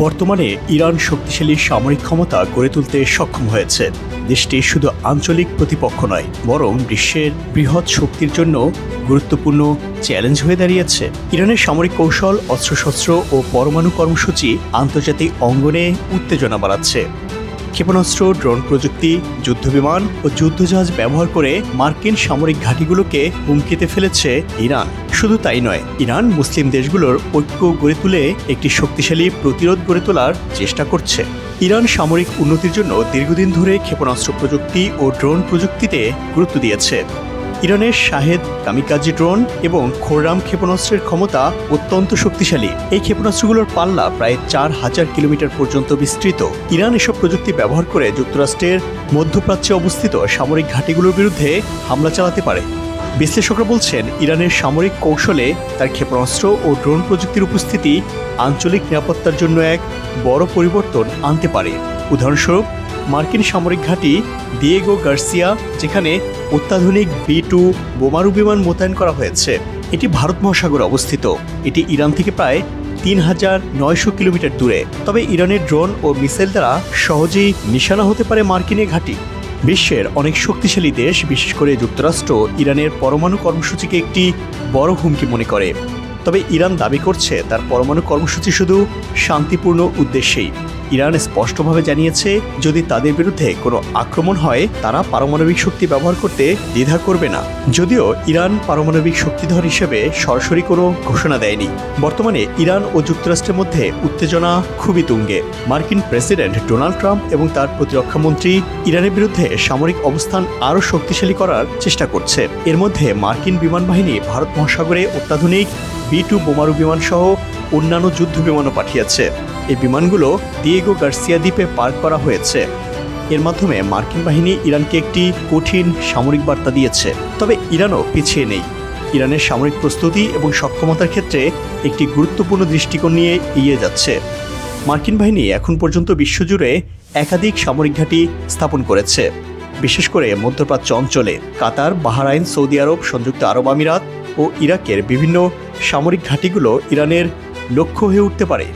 বর্তমানে ইরান শক্তিশালী সামরিক ক্ষমতা গড়ে তুলতে সক্ষম হয়েছে। দেশটি শুধু আঞ্চলিক প্রতিপক্ষ নয়, বরং বিশ্বের বৃহৎ শক্তির জন্য গুরুত্বপূর্ণ চ্যালেঞ্জ হয়ে দাঁড়িয়েছে। ইরানের সামরিক কৌশল, অস্ত্রশস্ত্র ও পরমাণু কর্মসূচি আন্তর্জাতিক অঙ্গনে উত্তেজনা বাড়াচ্ছে। ক্ষেপণাস্ত্র, ড্রোন প্রযুক্তি, যুদ্ধবিমান ও যুদ্ধজাহাজ ব্যবহার করে মার্কিন সামরিক ঘাঁটিগুলোকে হুমকিতে ফেলেছে ইরান। শুধু তাই নয়, ইরান মুসলিম দেশগুলোর ঐক্য গড়ে তুলে একটি শক্তিশালী প্রতিরোধ গড়ে তোলার চেষ্টা করছে। ইরান সামরিক উন্নতির জন্য দীর্ঘদিন ধরে ক্ষেপণাস্ত্র প্রযুক্তি ও ড্রোন প্রযুক্তিতে গুরুত্ব দিয়েছে। ইরানের শাহেদ কামিকাজি ড্রোন এবং খোররাম ক্ষেপণাস্ত্রের ক্ষমতা অত্যন্ত শক্তিশালী। এই ক্ষেপণাস্ত্রগুলোর পাল্লা প্রায় 4000 কিলোমিটার পর্যন্ত বিস্তৃত। ইরান এসব প্রযুক্তি ব্যবহার করে যুক্তরাষ্ট্রের মধ্যপ্রাচ্যে অবস্থিত সামরিক ঘাঁটিগুলোর বিরুদ্ধে হামলা চালাতে পারে। বিশ্লেষকরা বলছেন, ইরানের সামরিক কৌশলে তার ক্ষেপণাস্ত্র ও ড্রোন প্রযুক্তির উপস্থিতি আঞ্চলিক নিরাপত্তার জন্য এক বড় পরিবর্তন আনতে পারে। উদাহরণস্বরূপ, মার্কিন সামরিক ঘাঁটি দিয়েগো গার্সিয়া, যেখানে অত্যাধুনিক B-2 বোমারু বিমান মোতায়েন করা হয়েছে, এটি ভারত মহাসাগরে অবস্থিত। এটি ইরান থেকে প্রায় 3900 কিলোমিটার দূরে। তবে ইরানের ড্রোন ও মিসাইল দ্বারা সহজেই নিশানা হতে পারে মার্কিন ঘাঁটি। বিশ্বের অনেক শক্তিশালী দেশ, বিশেষ করে যুক্তরাষ্ট্র, ইরানের পরমাণু কর্মসূচিকে একটি বড় হুমকি মনে করে। তবে ইরান দাবি করছে তার পরমাণু কর্মসূচি শুধু শান্তিপূর্ণ উদ্দেশ্যেই। ইরান স্পষ্টভাবে জানিয়েছে, যদি তাদের বিরুদ্ধে কোনো আক্রমণ হয়, তারা পারমাণবিক শক্তি ব্যবহার করতে দ্বিধা করবে না। যদিও ইরান পারমাণবিক শক্তিধর হিসেবে সরাসরি কোনো ঘোষণা দেয়নি। বর্তমানে ইরান ও যুক্তরাষ্ট্রের মধ্যে উত্তেজনা খুবই তুঙ্গে। মার্কিন প্রেসিডেন্ট ডোনাল্ড ট্রাম্প এবং তার প্রতিরক্ষামন্ত্রী ইরানের বিরুদ্ধে সামরিক অবস্থান আরও শক্তিশালী করার চেষ্টা করছে। এর মধ্যে মার্কিন বিমান বাহিনী ভারত মহাসাগরে অত্যাধুনিক B-2 বোমারু বিমান সহ অন্যান্য যুদ্ধ বিমানও পাঠিয়েছে। এই বিমানগুলো দিয়েগো গার্সিয়া দ্বীপে পার্ক করা হয়েছে। এর মাধ্যমে মার্কিন বাহিনী ইরানকে একটি কঠিন সামরিক বার্তা দিয়েছে। তবে ইরানও পিছিয়ে নেই। ইরানের সামরিক প্রস্তুতি এবং সক্ষমতার ক্ষেত্রে একটি গুরুত্বপূর্ণ দৃষ্টিকোণ নিয়ে এগিয়ে যাচ্ছে। মার্কিন বাহিনী এখন পর্যন্ত বিশ্বজুড়ে একাধিক সামরিক ঘাঁটি স্থাপন করেছে, বিশেষ করে মধ্যপ্রাচ্য অঞ্চলে। কাতার, বাহরাইন, সৌদি আরব, সংযুক্ত আরব আমিরাত ও ইরাকের বিভিন্ন সামরিক ঘাঁটিগুলো ইরানের লক্ষ্য হয়ে উঠতে পারে।